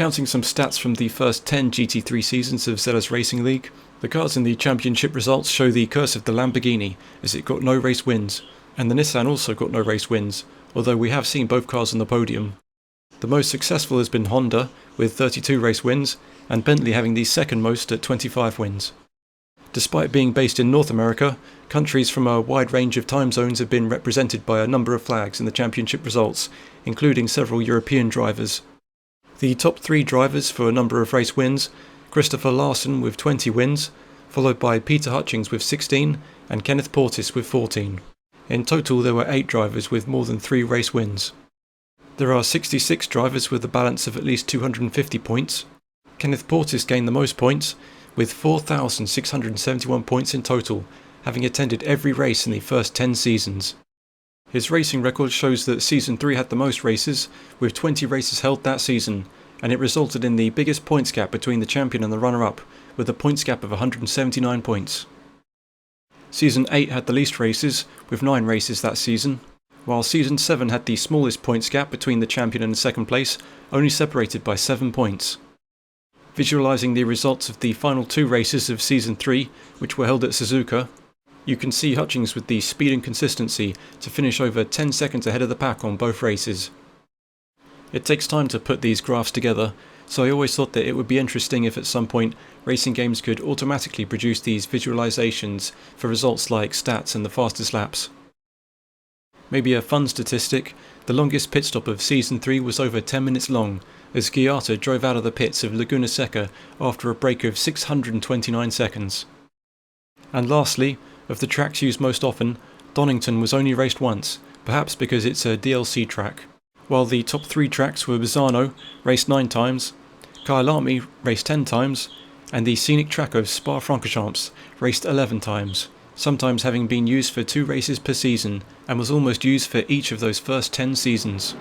Counting some stats from the first 10 GT3 seasons of Zealous Racing League, the cars in the championship results show the curse of the Lamborghini, as it got no race wins, and the Nissan also got no race wins, although we have seen both cars on the podium. The most successful has been Honda, with 32 race wins, and Bentley having the second most at 25 wins. Despite being based in North America, countries from a wide range of time zones have been represented by a number of flags in the championship results, including several European drivers. The top 3 drivers for a number of race wins: Christopher Larson with 20 wins, followed by Peter Hutchings with 16 and Kenneth Portis with 14. In total there were 8 drivers with more than 3 race wins. There are 66 drivers with a balance of at least 250 points. Kenneth Portis gained the most points, with 4,671 points in total, having attended every race in the first 10 seasons. His racing record shows that Season 3 had the most races, with 20 races held that season, and it resulted in the biggest points gap between the champion and the runner-up, with a points gap of 179 points. Season 8 had the least races, with 9 races that season, while Season 7 had the smallest points gap between the champion and second place, only separated by 7 points. Visualising the results of the final 2 races of Season 3, which were held at Suzuka, you can see Hutchings with the speed and consistency to finish over 10 seconds ahead of the pack on both races. It takes time to put these graphs together, so I always thought that it would be interesting if at some point racing games could automatically produce these visualizations for results like stats and the fastest laps. Maybe a fun statistic: the longest pit stop of Season 3 was over 10 minutes long, as Ghiata drove out of the pits of Laguna Seca after a break of 629 seconds. And lastly, of the tracks used most often, Donington was only raced once, perhaps because it's a DLC track, while the top 3 tracks were Bazzano, raced 9 times, Kyalami, raced 10 times, and the scenic track of Spa-Francorchamps, raced 11 times, sometimes having been used for 2 races per season, and was almost used for each of those first 10 seasons.